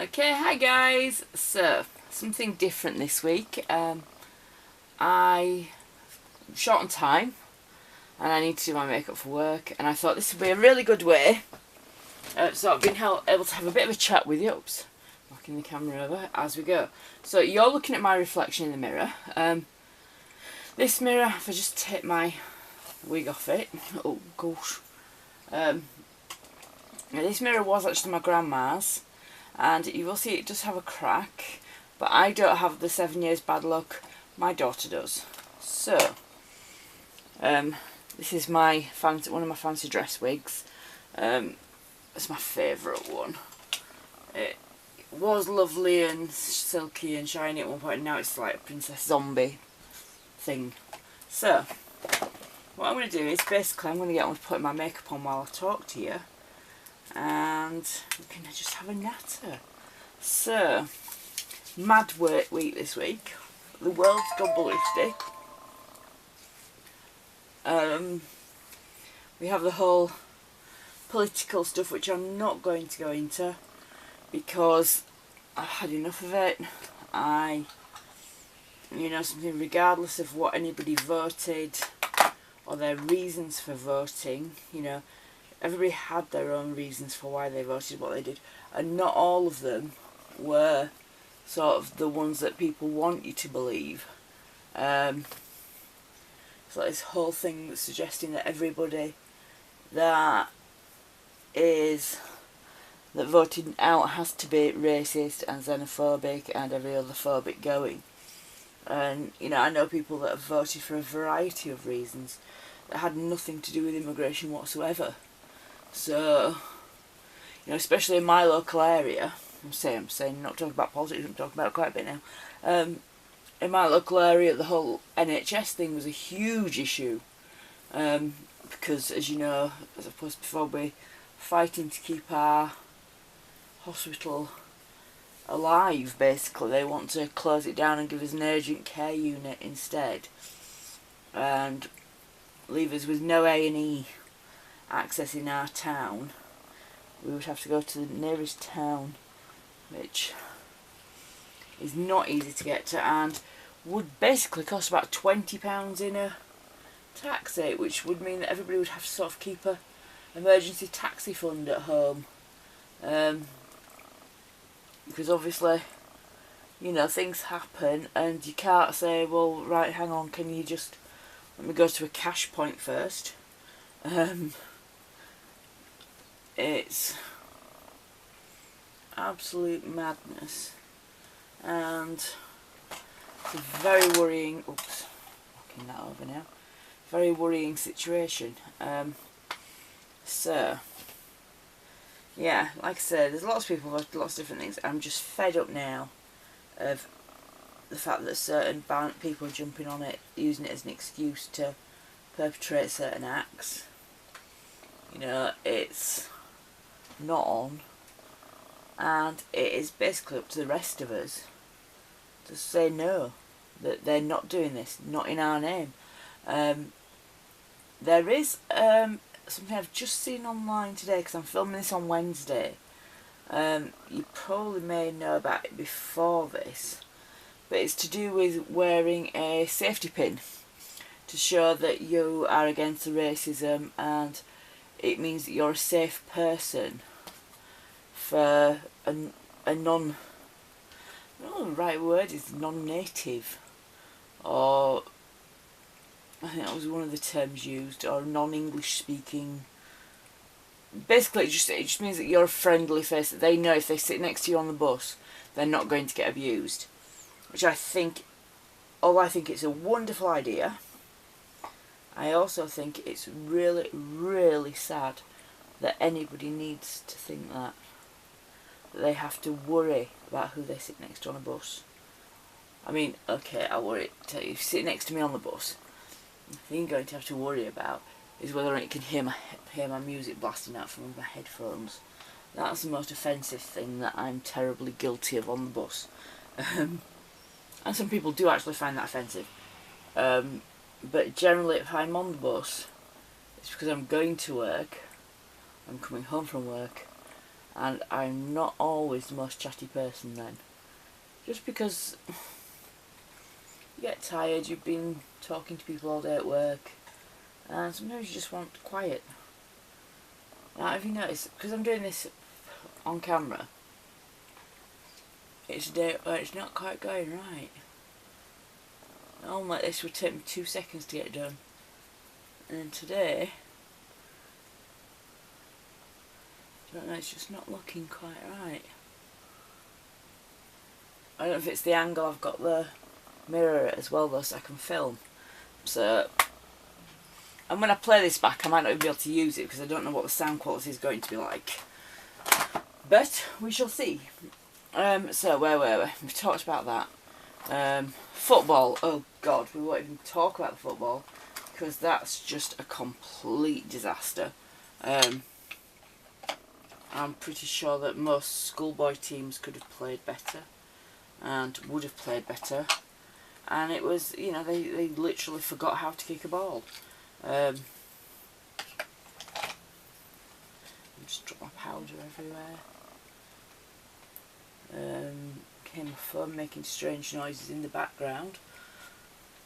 Okay, hi guys. So, something different this week. I short on time and I need to do my makeup for work, and I thought this would be a really good way. So I've been able to have a bit of a chat with you. Oops, knocking the camera over as we go. So you're looking at my reflection in the mirror. This mirror, if I just take my wig off it, oh gosh. This mirror was actually my grandma's, and you will see it does have a crack, but I don't have the 7 years bad luck, my daughter does. So, this is my one of my fancy dress wigs. It's my favourite one. It was lovely and silky and shiny at one point, and now it's like a princess zombie thing. So, what I'm going to do is basically I'm going to get on to putting my makeup on while I talk to you, and we can just have a natter. So, mad work week this week. The world's gone ballistic. We have the whole political stuff, which I'm not going to go into because I've had enough of it. Something regardless of what anybody voted or their reasons for voting, everybody had their own reasons for why they voted what they did, and not all of them were sort of the ones that people want you to believe. It's like this whole thing that's suggesting that everybody that voted out has to be racist and xenophobic and every other phobic going. And, I know people that have voted for a variety of reasons that had nothing to do with immigration whatsoever. So, especially in my local area, I'm saying not talking about politics, I'm talking about quite a bit now. In my local area, the whole NHS thing was a huge issue. Because, as you know, as I've posted before, we're fighting to keep our hospital alive, basically. They want to close it down and give us an urgent care unit instead, and leave us with no A&E access in our town. We would have to go to the nearest town, which is not easy to get to, and would basically cost about £20 in a taxi, which would mean that everybody would have to sort of keep a emergency taxi fund at home. Because obviously, things happen and you can't say, well, right, hang on, can you just let me go to a cash point first. It's absolute madness, and it's a very worrying, knocking that over now, very worrying situation. So, yeah, like I said, there's lots of people who voted lots of different things. I'm just fed up now of the fact that certain people are jumping on it, using it as an excuse to perpetrate certain acts. It's not on, and it is basically up to the rest of us to say no, that they're not doing this, not in our name. There is something I've just seen online today, because I'm filming this on Wednesday. You probably may know about it before this, but it's to do with wearing a safety pin to show that you are against the racism, and it means that you're a safe person for a non, I don't know the right word is non-native, or I think that was one of the terms used, or non-English speaking. Basically, it just means that you're a friendly face, that they know if they sit next to you on the bus, they're not going to get abused. Which I think it's a wonderful idea. I also think it's really, really sad that anybody needs to think that they have to worry about who they sit next to on a bus. I mean, okay, I'll worry. If you sit next to me on the bus, the thing you're going to have to worry about is whether or not you can hear my music blasting out from my headphones. That's the most offensive thing that I'm terribly guilty of on the bus. And some people do actually find that offensive. But generally, if I'm on the bus, it's because I'm going to work, I'm coming home from work, and I'm not always the most chatty person then. Just because you get tired, you've been talking to people all day at work, and sometimes you just want quiet. Now, have you noticed, because I'm doing this on camera, it's a day where it's not quite going right. Normally this would take me 2 seconds to get done, and today, I don't know, it's just not looking quite right. I don't know if it's the angle I've got the mirror as well though, so I can film. So, and when I play this back I might not even be able to use it because I don't know what the sound quality is going to be like. But we shall see. So where were we? We've talked about that. Football, oh god, we won't even talk about the football because that's just a complete disaster. I'm pretty sure that most schoolboy teams could have played better and would have played better, and it was, you know, they literally forgot how to kick a ball. I just dropped my powder everywhere. Came my phone making strange noises in the background.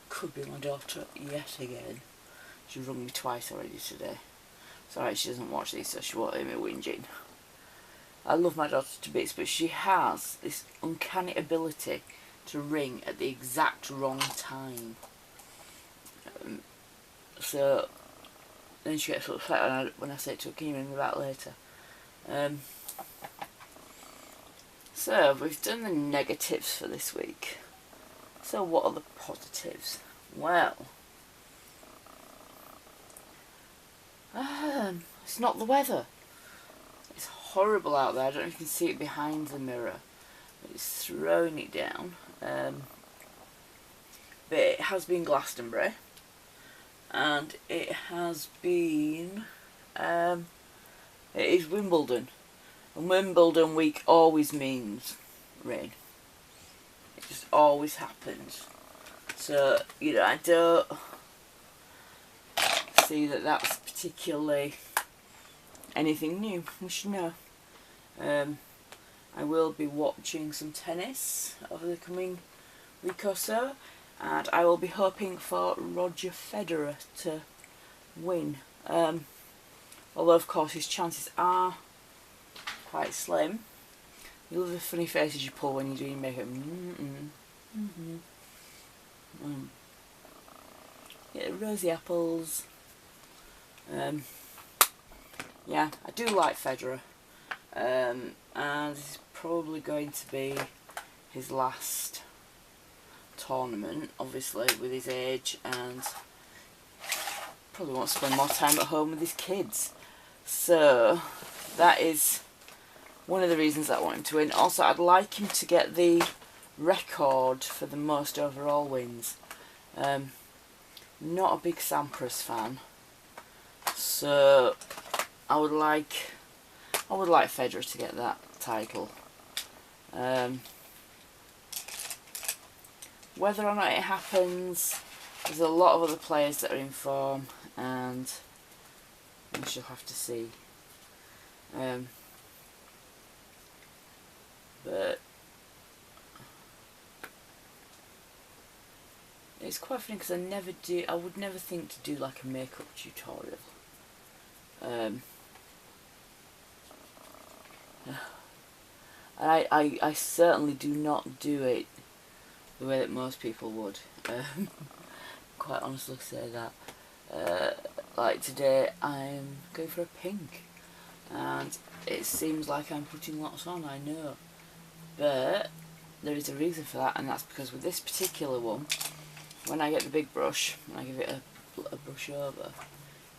Could be my daughter yet again. She rung me twice already today. It's alright, she doesn't watch these, so she won't hear me whinging. I love my daughter to bits, but she has this uncanny ability to ring at the exact wrong time. So then she gets upset when I say to her, can you ring me back later? So we've done the negatives for this week. So what are the positives? Well, it's not the weather. It's horrible out there. I don't know if you can see it behind the mirror. It's thrown it down. But it has been Glastonbury. And it has been... it is Wimbledon. And Wimbledon week always means rain. It just always happens. So, you know, I don't see that that's particularly anything new. We should know. I will be watching some tennis over the coming week or so, and I will be hoping for Roger Federer to win. Although of course his chances are quite slim. You love the funny faces you pull when you're doing makeup. Yeah, rosy apples. Yeah, I do like Federer. And this is probably going to be his last tournament, obviously, with his age, and probably wants to spend more time at home with his kids. So that is one of the reasons that I want him to win. Also, I'd like him to get the record for the most overall wins. Not a big Sampras fan, so I would like Federer to get that title. Whether or not it happens, there's a lot of other players that are in form, and we shall have to see. But it's quite funny because I would never think to do like a makeup tutorial. I certainly do not do it the way that most people would. Quite honestly say that. Like today I'm going for a pink, and it seems like I'm putting lots on, I know, but there is a reason for that, and that's because with this particular one, when I get the big brush and I give it a brush over,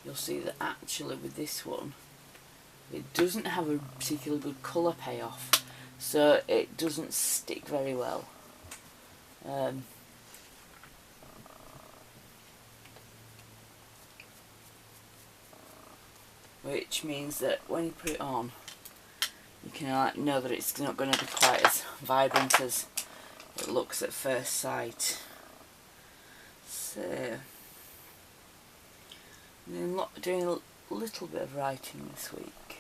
you'll see that actually with this one it doesn't have a particularly good colour payoff, so it doesn't stick very well. Which means that when you put it on, you can know that it's not going to be quite as vibrant as it looks at first sight. So, then doing a little bit of writing this week.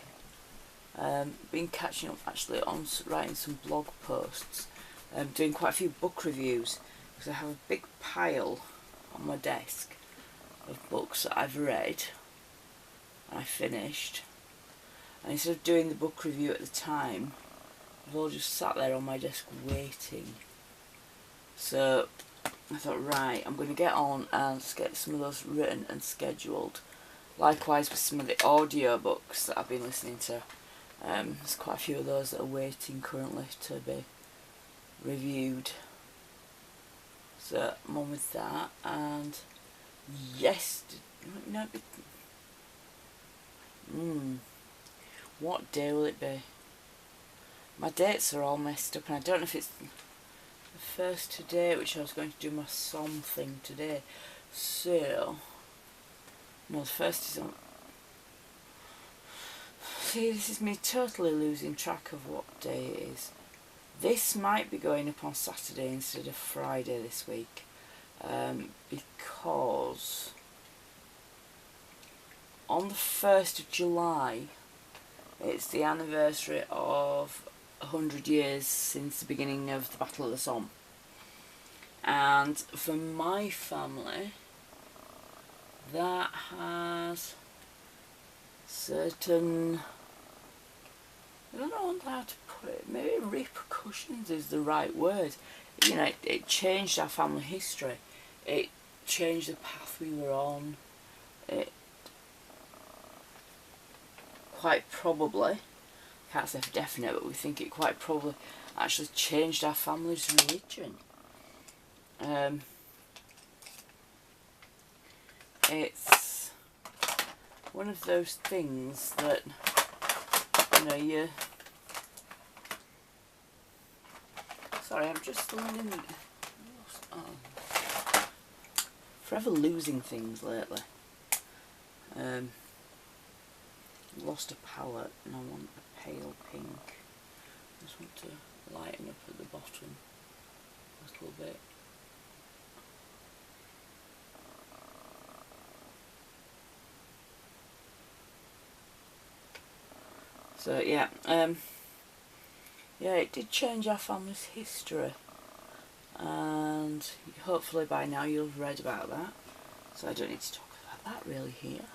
Been catching up actually on writing some blog posts, doing quite a few book reviews, because I have a big pile on my desk of books that I've read and I finished, and instead of doing the book review at the time, I've all just sat there on my desk waiting. So I thought, right, I'm going to get on and get some of those written and scheduled. Likewise with some of the audio books that I've been listening to. There's quite a few of those that are waiting currently to be reviewed. So I'm on with that, and yes, what day will it be? My dates are all messed up, and I don't know if it's the first today, which I was going to do my Somme thing today. So, no, the first is on. See, this is me totally losing track of what day it is. This might be going up on Saturday instead of Friday this week, because on the 1st of July, it's the anniversary of 100 years since the beginning of the Battle of the Somme. And for my family, that has certain, I don't know how to put it, maybe repercussions is the right word. You know, it changed our family history. It changed the path we were on. It quite probably, can't say for definite, but we think it quite probably actually changed our family's religion. It's one of those things that, you know, you... Sorry, I'm just forever losing things lately. Lost a palette and I want a pale pink. I just want to lighten up at the bottom a little bit. So yeah, yeah, it did change our family's history, and hopefully by now you'll have read about that, so I don't need to talk about that really here.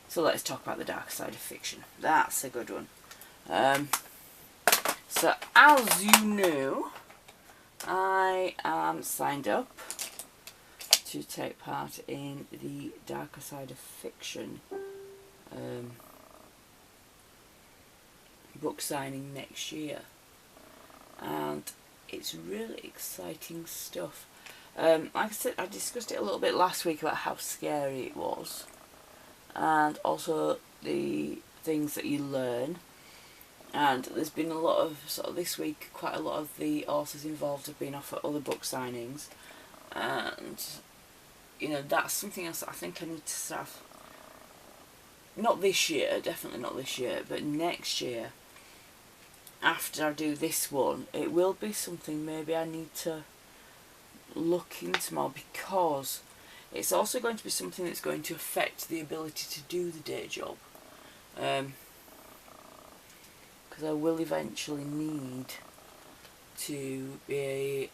So let's talk about the dark side of fiction. That's a good one. So as you know, I am signed up to take part in the darker side of fiction book signing next year, and it's really exciting stuff. Like I said, I discussed it a little bit last week about how scary it was, and also the things that you learn. And there's been a lot of, sort of this week, quite a lot of the authors involved have been off at other book signings, and you know, that's something else that I think I need to start. Not this year, definitely not this year, but next year, after I do this one, it will be something maybe I need to look into more, because it's also going to be something that's going to affect the ability to do the day job. Because I will eventually need to be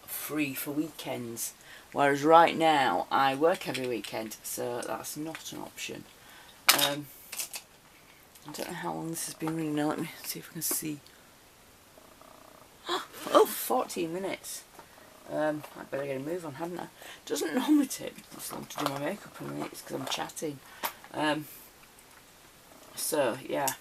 free for weekends, whereas right now I work every weekend, so that's not an option. I don't know how long this has been running now. Let me see if I can see. Oh, 14 minutes. I'd better get a move on, hadn't I? Doesn't normally take this long to do my makeup in minutes because I'm chatting. So yeah.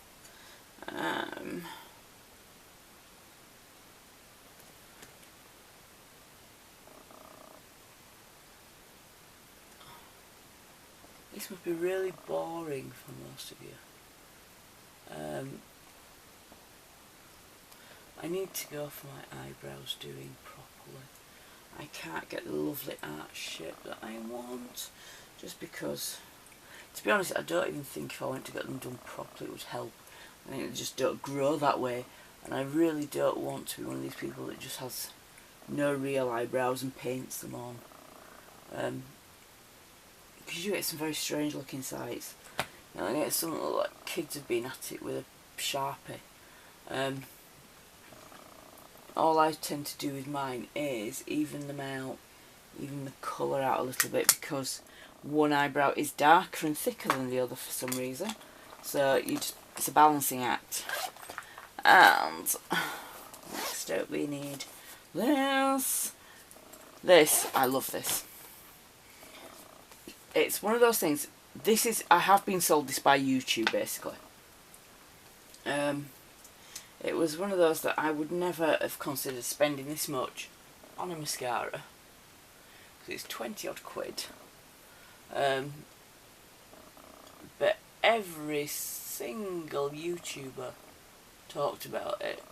This must be really boring for most of you. I need to go for my eyebrows doing properly. I can't get the lovely arch shape that I want, just because, to be honest, I don't even think if I went to get them done properly it would help. I think they just don't grow that way, and I really don't want to be one of these people that just has no real eyebrows and paints them on. because you get some very strange looking sites. You know, and it's something like kids have been at it with a Sharpie. All I tend to do with mine is even them out, even the colour out a little bit, because one eyebrow is darker and thicker than the other for some reason. So it's a balancing act. And next up we need this. I love this. It's one of those things. I have been sold this by YouTube basically. It was one of those that I would never have considered spending this much on a mascara, because it's 20 odd quid. But every single YouTuber talked about it.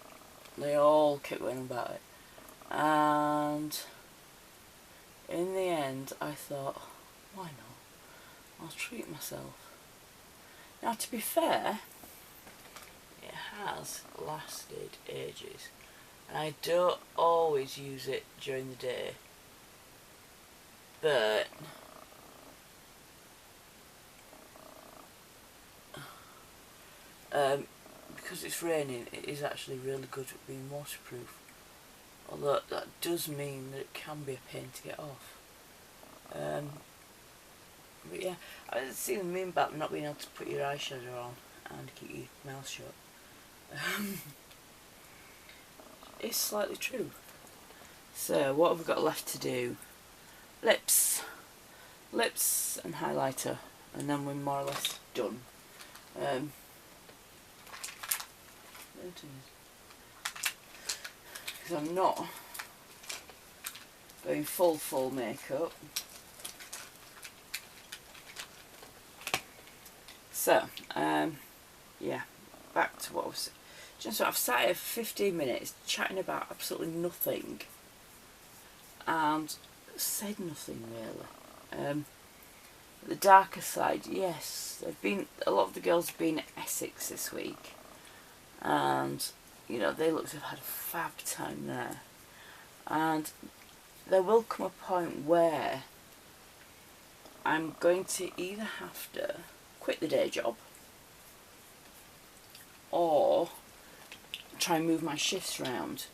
They all kept going about it. And in the end I thought, why not? I'll treat myself. Now, to be fair, it has lasted ages, and I don't always use it during the day, but because it's raining, it is actually really good at being waterproof, although that does mean that it can be a pain to get off. But yeah, I didn't see the meme about not being able to put your eyeshadow on and keep your mouth shut. It's slightly true. So what have we got left to do? Lips and highlighter, and then we're more or less done. Because I'm not going full makeup. So, yeah, back to what I was saying. Just I've sat here for 15 minutes chatting about absolutely nothing and said nothing really. The darker side, yes, a lot of the girls have been at Essex this week, and you know, they look to have had a fab time there, and there will come a point where I'm going to either have to quit the day job or try and move my shifts around.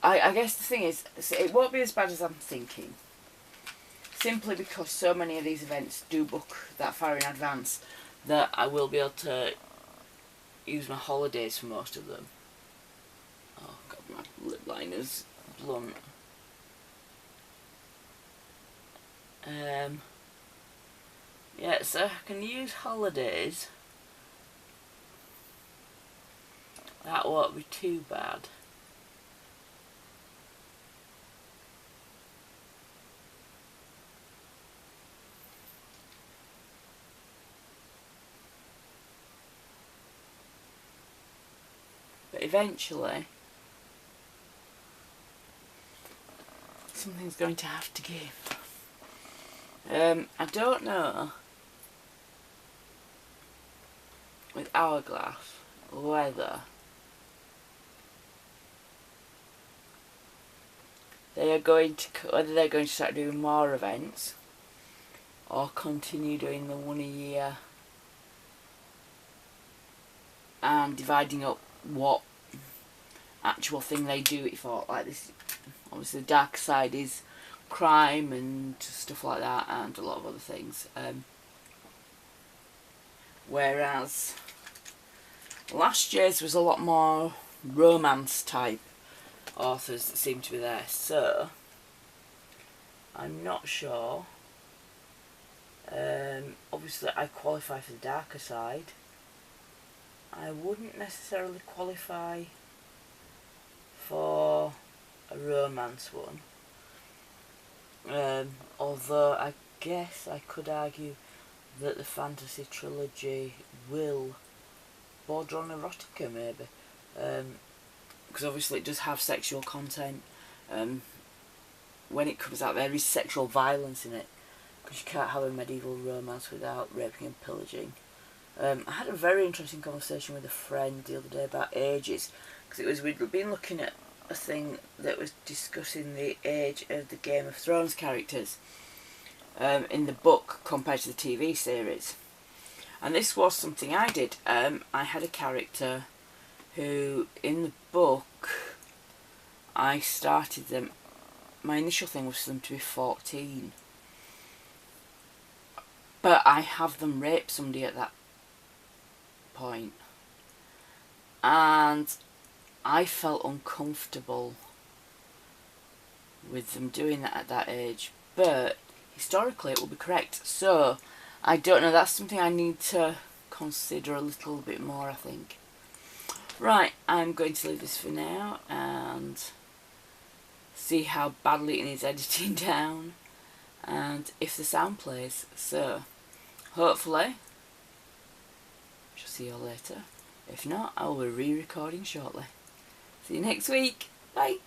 I guess the thing is, it won't be as bad as I'm thinking, simply because so many of these events do book that far in advance that I will be able to use my holidays for most of them. Oh god, my lip liner's blunt. Yeah, so I can use holidays. That won't be too bad. But eventually, something's going to have to give. I don't know with Hourglass whether they're going to start doing more events or continue doing the one a year and dividing up what actual thing they do it for. Like this, obviously the dark side is crime and stuff like that, and a lot of other things. Whereas last year's was a lot more romance type authors that seem to be there, so I'm not sure. Obviously I qualify for the darker side. I wouldn't necessarily qualify for a romance one, although I guess I could argue that the fantasy trilogy will border on erotica maybe, because obviously it does have sexual content. When it comes out, there is sexual violence in it, because you can't have a medieval romance without raping and pillaging. I had a very interesting conversation with a friend the other day about ages, because we'd been looking at a thing that was discussing the age of the Game of Thrones characters, in the book compared to the TV series. And this was something I did. I had a character who, in the book, I started them, my initial thing was for them to be 14. But I have them rape somebody at that point. And I felt uncomfortable with them doing that at that age. But historically it will be correct. So, I don't know, that's something I need to consider a little bit more, I think. Right, I'm going to leave this for now and see how badly it needs editing down and if the sound plays. So, hopefully, shall see you all later. If not, I will be re-recording shortly. See you next week. Bye.